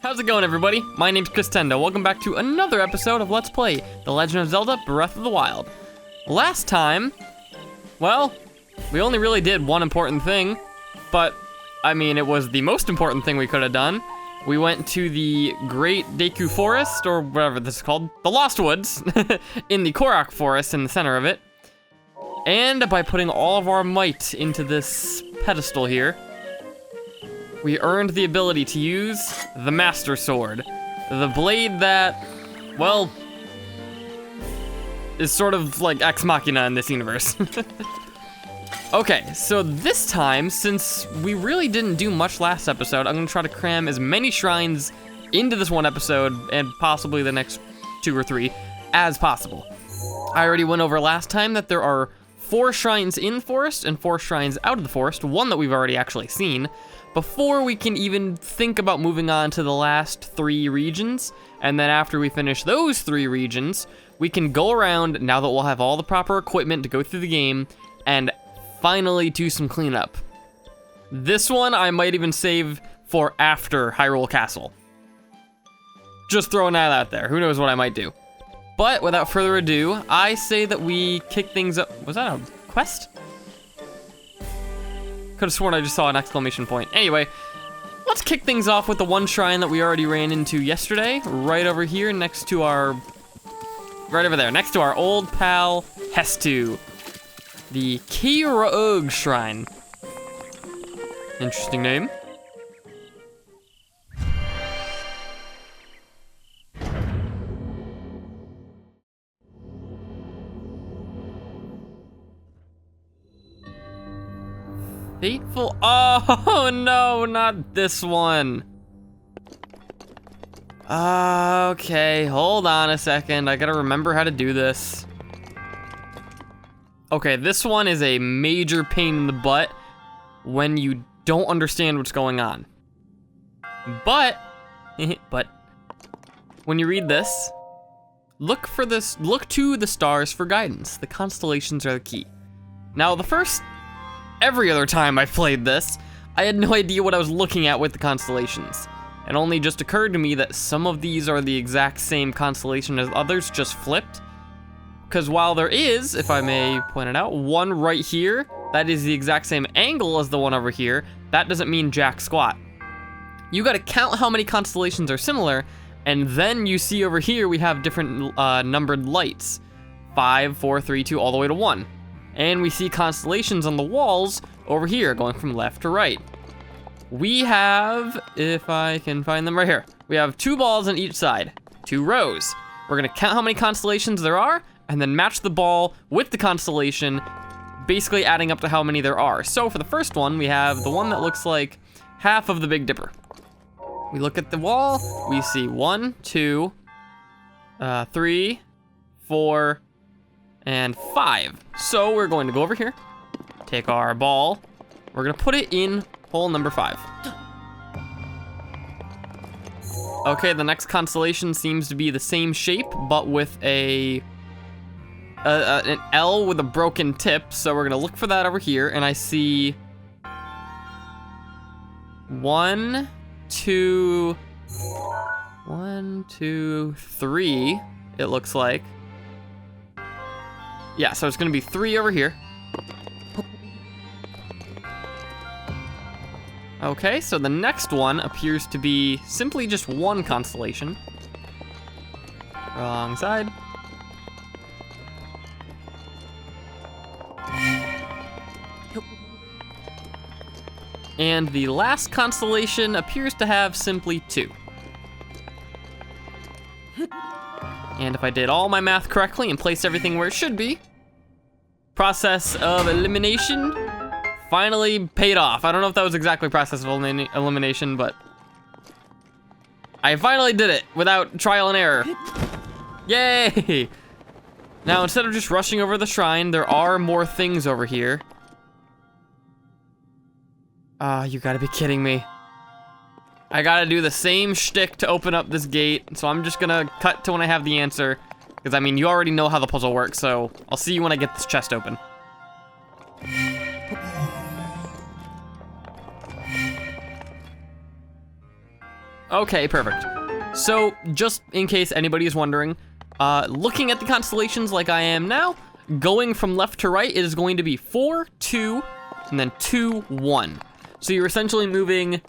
How's it going, everybody? My name's Christendo. Welcome back to another episode of Let's Play The Legend of Zelda Breath of the Wild. Last time, well, we only really did one important thing, but, I mean, it was the most important thing we could have done. We went to the Great Deku Forest, or whatever this is called, the Lost Woods, in the Korok Forest in the center of it. And by putting all of our might into this pedestal here, we earned the ability to use the Master Sword. The blade that, well, is sort of like Ex Machina in this universe. Okay, so this time, since we really didn't do much last episode, I'm gonna try to cram as many shrines into this one episode, and possibly the next 2 or 3, as possible. I already went over last time that there are 4 shrines in the forest and 4 shrines out of the forest, one that we've already actually seen, before we can even think about moving on to the last 3 regions. And then after we finish those 3 regions, we can go around, now that we'll have all the proper equipment to go through the game, and finally do some cleanup. This one I might even save for after Hyrule Castle. Just throwing that out there, who knows what I might do. But without further ado, I say that we kick things up. Was that a quest? Could have sworn I just saw an exclamation point. Anyway, let's kick things off with the one shrine that we already ran into yesterday, right over here next to our, right over there, next to our old pal, Hestu. The Korok Shrine. Interesting name. Fateful, oh no, not this one. Okay, hold on a second. I gotta remember how to do this. Okay, this one is a major pain in the butt when you don't understand what's going on. But when you read this, look to the stars for guidance. The constellations are the key. Now, every other time I've played this, I had no idea what I was looking at with the constellations. It only just occurred to me that some of these are the exact same constellation as others, just flipped. Because while there is, if I may point it out, one right here, that is the exact same angle as the one over here, that doesn't mean jack squat. You gotta count how many constellations are similar, and then you see over here we have different numbered lights. 5, 4, 3, 2, all the way to 1. And we see constellations on the walls over here, going from left to right. We have, if I can find them right here, we have 2 balls on each side, 2 rows. We're gonna count how many constellations there are, and then match the ball with the constellation, basically adding up to how many there are. So for the first one, we have the one that looks like half of the Big Dipper. We look at the wall, we see 1, 2, 3, 4, and 5. So we're going to go over here, take our ball, we're gonna put it in hole number 5. Okay, the next constellation seems to be the same shape, but with an L with a broken tip, so we're gonna look for that over here, and I see 1, 2, 3, it looks like. Yeah, so it's gonna be 3 over here. Okay, so the next one appears to be simply just 1 constellation. Wrong side. And the last constellation appears to have simply 2. And if I did all my math correctly and placed everything where it should be, process of elimination finally paid off. I don't know if that was exactly process of elimination, but I finally did it without trial and error. Yay! Now, instead of just rushing over the shrine, there are more things over here. You gotta be kidding me. I gotta do the same shtick to open up this gate, so I'm just gonna cut to when I have the answer. Because, I mean, you already know how the puzzle works, so I'll see you when I get this chest open. Okay, perfect. So, just in case anybody is wondering, looking at the constellations like I am now, going from left to right, it is going to be 4, 2, and then 2, 1. So you're essentially moving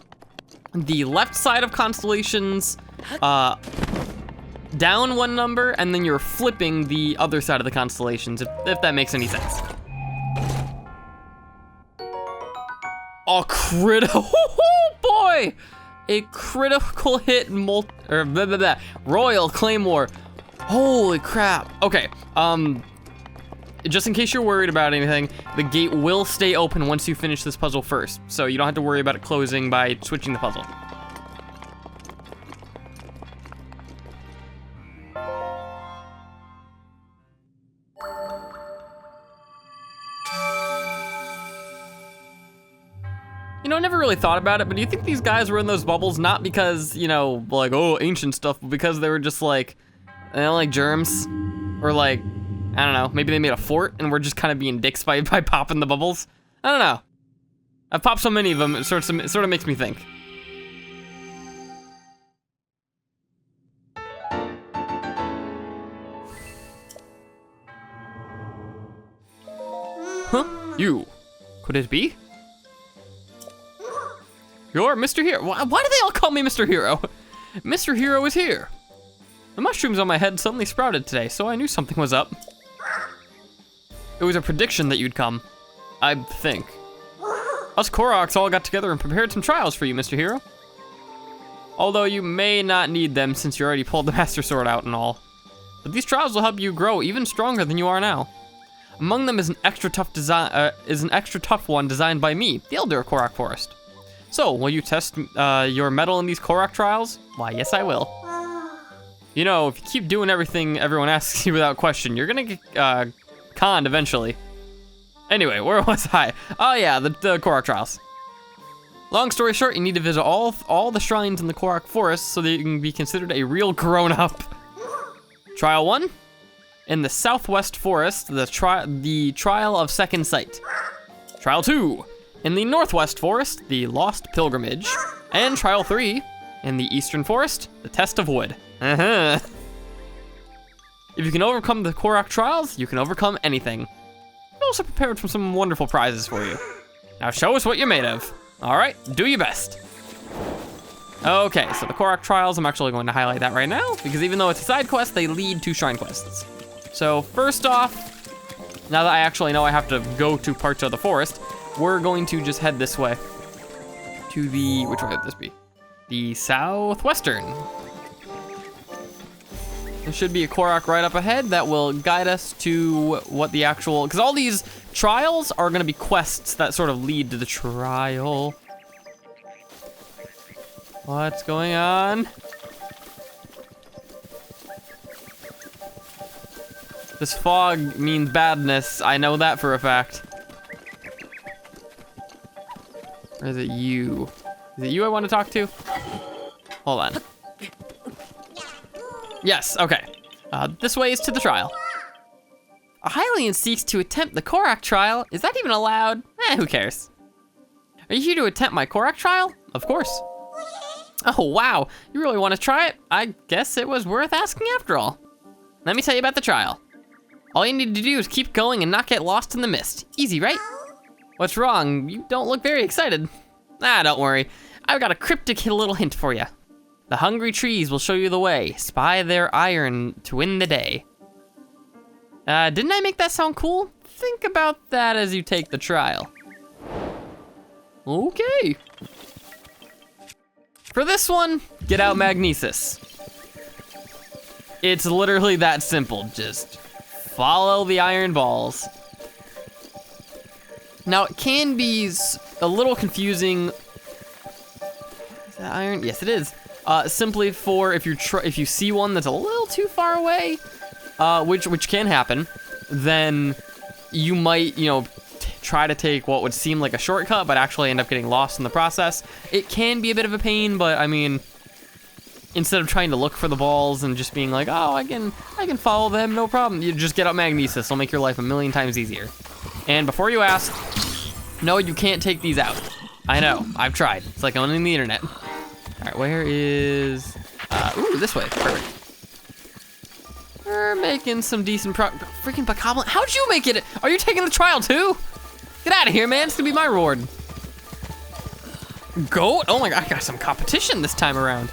the left side of constellations down 1 number, and then you're flipping the other side of the constellations, if that makes any sense. A critical, oh boy! A critical hit Royal Claymore. Holy crap. Okay, just in case you're worried about anything, the gate will stay open once you finish this puzzle first, so you don't have to worry about it closing by switching the puzzle. You know, I never really thought about it, but do you think these guys were in those bubbles not because, you know, like, oh, ancient stuff, but because they were just like, they don't like germs? Or like, I don't know, maybe they made a fort and we're just kind of being dicks by popping the bubbles? I don't know. I've popped so many of them, it sort of makes me think. Huh? You? Could it be? You're Mr. Hero. Why do they all call me Mr. Hero? Mr. Hero is here. The mushrooms on my head suddenly sprouted today, so I knew something was up. It was a prediction that you'd come, I think. Us Koroks all got together and prepared some trials for you, Mr. Hero. Although you may not need them since you already pulled the Master Sword out and all. But these trials will help you grow even stronger than you are now. Among them is an extra tough one designed by me, the Elder of Korok Forest. So, will you test your mettle in these Korok trials? Why, yes I will. You know, if you keep doing everything everyone asks you without question, you're gonna get conned eventually. Anyway, where was I? Oh yeah, the Korok trials. Long story short, you need to visit all the shrines in the Korok Forest so that you can be considered a real grown-up. Trial 1, in the Southwest Forest, the Trial of Second Sight. Trial 2, in the Northwest Forest, the Lost Pilgrimage. And Trial 3, in the Eastern Forest, the Test of Wood. If you can overcome the Korok trials, you can overcome anything. I'm also prepared for some wonderful prizes for you. Now show us what you're made of. All right, do your best. Okay, so the Korok trials, I'm actually going to highlight that right now, because even though it's a side quest, they lead to shrine quests. So first off, now that I actually know I have to go to parts of the forest, we're going to just head this way. To the, which way would this be? The southwestern. There should be a Korok right up ahead that will guide us to what the actual, because all these trials are gonna be quests that sort of lead to the trial. What's going on? This fog means badness. I know that for a fact. Or is it you? Is it you I want to talk to? Hold on. Yes, okay. This way is to the trial. A Hylian seeks to attempt the Korok trial. Is that even allowed? Who cares? Are you here to attempt my Korok trial? Of course. Oh, wow. You really want to try it? I guess it was worth asking after all. Let me tell you about the trial. All you need to do is keep going and not get lost in the mist. Easy, right? What's wrong? You don't look very excited. Don't worry. I've got a cryptic little hint for you. The hungry trees will show you the way. Spy their iron to win the day. Didn't I make that sound cool? Think about that as you take the trial. Okay. For this one, get out Magnesis. It's literally that simple. Just follow the iron balls. Now, it can be a little confusing. Is that iron? Yes, it is. Simply for if you see one that's a little too far away, which can happen, then you might, try to take what would seem like a shortcut, but actually end up getting lost in the process. It can be a bit of a pain, but I mean, instead of trying to look for the balls and just being like, oh, I can follow them, no problem. You just get out Magnesis. It'll make your life a million times easier. And before you ask, no, you can't take these out. I know, I've tried. It's like owning the internet. right, where is, ooh, this way, perfect. We're making some decent freaking bokoblin. How'd you make it? Are you taking the trial too? Get out of here, man, it's gonna be my reward. Goat, oh my God, I got some competition this time around.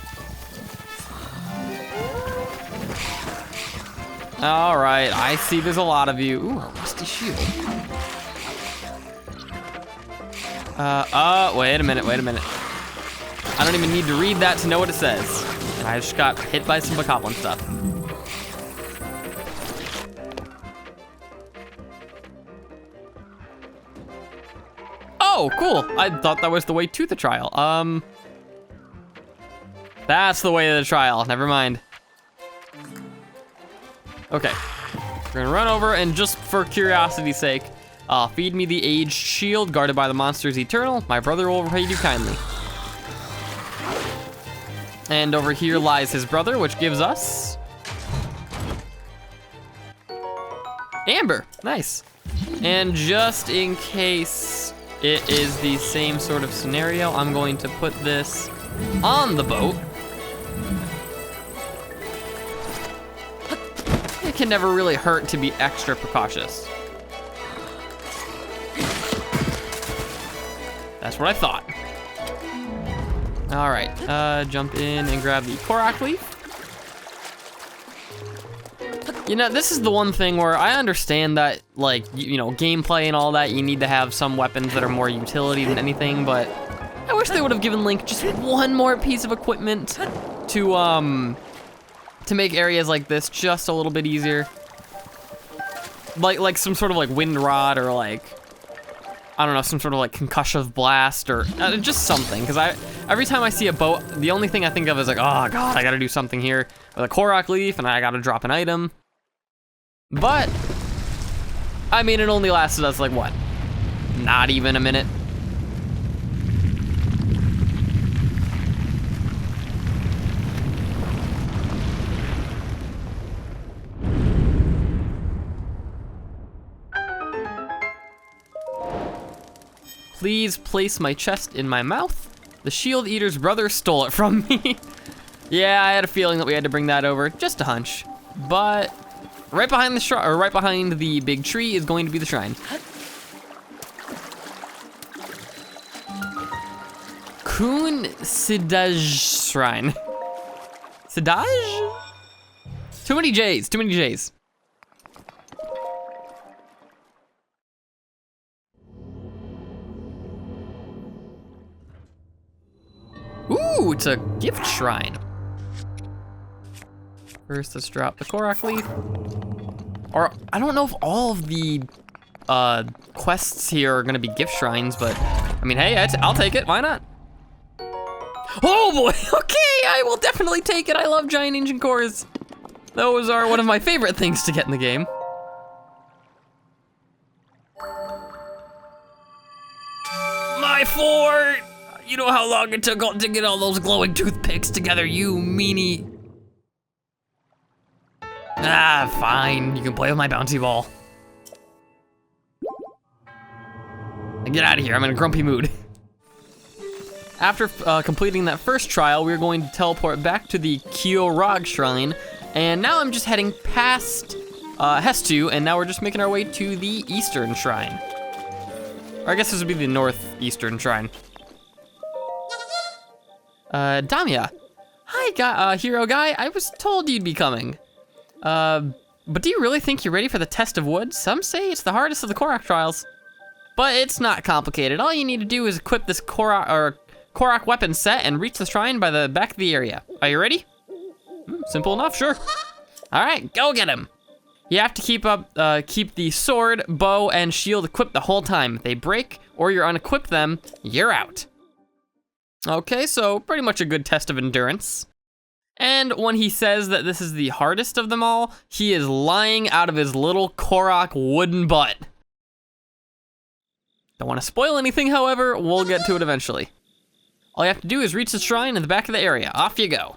All right, I see there's a lot of you. Ooh, a rusty shield. Wait a minute. I don't even need to read that to know what it says. I just got hit by some bokoblin stuff. Oh, cool. I thought that was the way to the trial. That's the way to the trial, never mind. Okay, we're gonna run over and just for curiosity's sake, feed me the aged shield guarded by the monsters eternal. My brother will repay you kindly. And over here lies his brother, which gives us amber, nice. And just in case it is the same sort of scenario, I'm going to put this on the boat. It can never really hurt to be extra precautious. That's what I thought. All right, jump in and grab the Korok leaf. You know, this is the one thing where I understand that, like, you know, gameplay and all that, you need to have some weapons that are more utility than anything, but I wish they would have given Link just one more piece of equipment to make areas like this just a little bit easier. Like some sort of like wind rod or like, I don't know, some sort of like concussive blast or just something. Because every time I see a boat, the only thing I think of is like, oh God, I gotta do something here with a Korok leaf and I gotta drop an item. But, I mean, it only lasted us like what? Not even a minute. Please place my chest in my mouth. The Shield Eater's brother stole it from me. Yeah, I had a feeling that we had to bring that over, just a hunch. But right behind the big tree is going to be the shrine. Kun Sidaj Shrine. Sidaj? Too many J's, too many J's. Ooh, it's a gift shrine. First, let's drop the Korok leaf. Or, I don't know if all of the quests here are gonna be gift shrines, but I mean, hey, I'll take it, why not? Oh boy, okay, I will definitely take it. I love giant ancient cores. Those are one of my favorite things to get in the game. My fort! You know how long it took to get all those glowing toothpicks together, you meanie. Ah, fine, you can play with my bouncy ball. Get out of here, I'm in a grumpy mood. After completing that first trial, we're going to teleport back to the Korok Shrine, and now I'm just heading past Hestu, and now we're just making our way to the Eastern Shrine. Or I guess this would be the Northeastern Shrine. Damia. Hi, hero guy, I was told you'd be coming. But do you really think you're ready for the test of wood? Some say it's the hardest of the Korok trials. But it's not complicated. All you need to do is equip this Korok weapon set and reach the shrine by the back of the area. Are you ready? Simple enough, sure. All right, go get him. You have to keep the sword, bow, and shield equipped the whole time. If they break or you unequip them, you're out. Okay, so pretty much a good test of endurance. And when he says that this is the hardest of them all, he is lying out of his little Korok wooden butt. Don't want to spoil anything, however, we'll get to it eventually. All you have to do is reach the shrine in the back of the area. Off you go.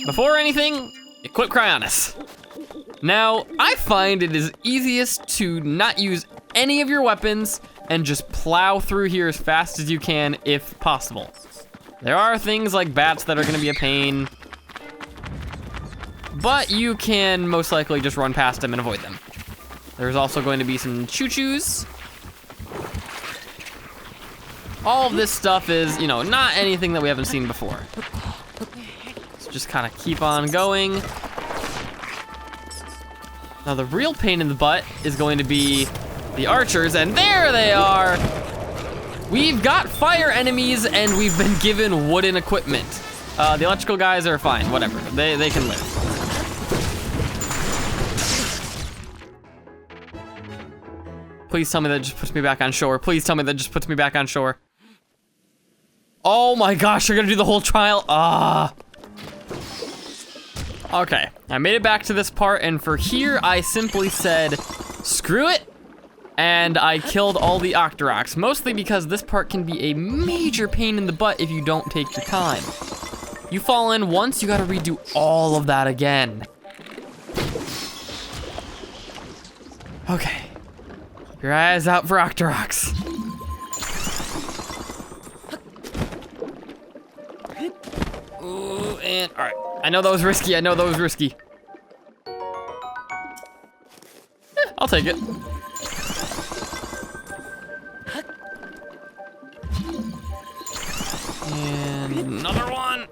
Before anything, equip Cryonis. Now, I find it is easiest to not use any of your weapons and just plow through here as fast as you can if possible. There are things like bats that are gonna be a pain, but you can most likely just run past them and avoid them. There's also going to be some choo-choos. All of this stuff is, you know, not anything that we haven't seen before. So just kind of keep on going. Now the real pain in the butt is going to be the archers, and there they are. We've got fire enemies and we've been given wooden equipment. The electrical guys are fine, whatever, they can live. Please tell me that just puts me back on shore. Please tell me that just puts me back on shore. Oh my gosh, you're gonna do the whole trial? Okay, I made it back to this part, and for here, I simply said, screw it, and I killed all the Octoroks, mostly because this part can be a major pain in the butt if you don't take your time. You fall in once, you gotta redo all of that again. Okay, keep your eyes out for Octoroks. Ooh, and all right. I know that was risky, I know that was risky. I'll take it. And another one.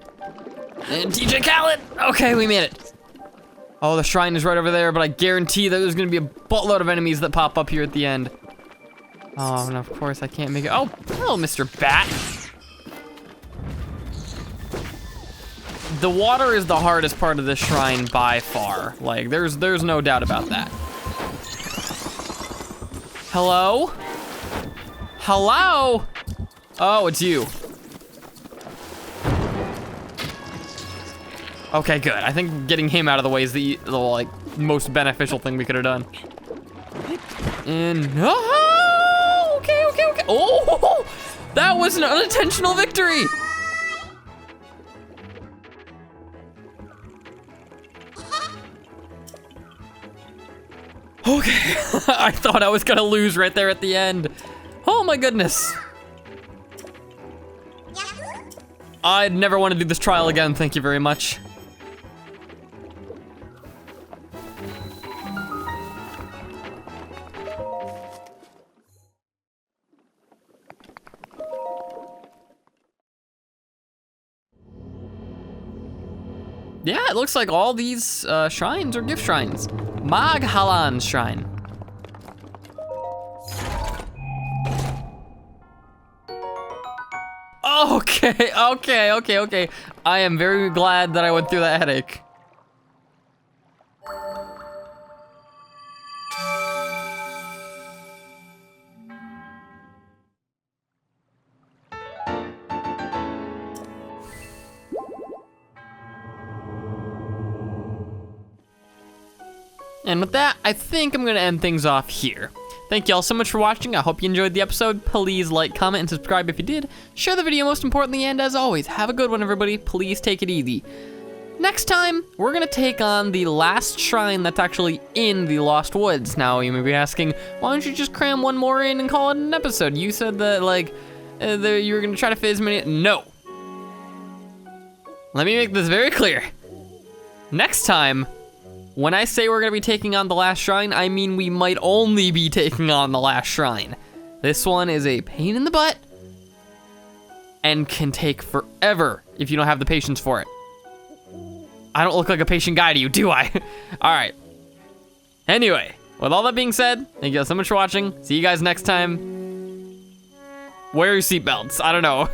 And DJ Khaled. Okay, we made it. Oh, the shrine is right over there, but I guarantee that there's gonna be a buttload of enemies that pop up here at the end. Oh, and of course I can't make it. Oh, hello, Mr. Bat. The water is the hardest part of this shrine by far. Like, there's no doubt about that. Hello? Hello? Oh, it's you. Okay, good. I think getting him out of the way is the like most beneficial thing we could have done. And no, okay. Oh, that was an unintentional victory. Okay, I thought I was gonna lose right there at the end. Oh my goodness. I'd never want to do this trial again, thank you very much. Yeah, it looks like all these shrines are gift shrines. Maghalan's shrine. Okay. I am very glad that I went through that headache. And with that, I think I'm gonna end things off here. Thank you all so much for watching. I hope you enjoyed the episode. Please like, comment, and subscribe if you did. Share the video most importantly, and as always, have a good one, everybody. Please take it easy. Next time, we're gonna take on the last shrine that's actually in the Lost Woods. Now, you may be asking, why don't you just cram one more in and call it an episode? You said that, like, you were gonna try to fit as many. No. Let me make this very clear. Next time, when I say we're gonna be taking on the last shrine, I mean we might only be taking on the last shrine. This one is a pain in the butt and can take forever if you don't have the patience for it. I don't look like a patient guy to you, do I? All right. Anyway, with all that being said, thank you guys so much for watching. See you guys next time. Wear your seatbelts, I don't know.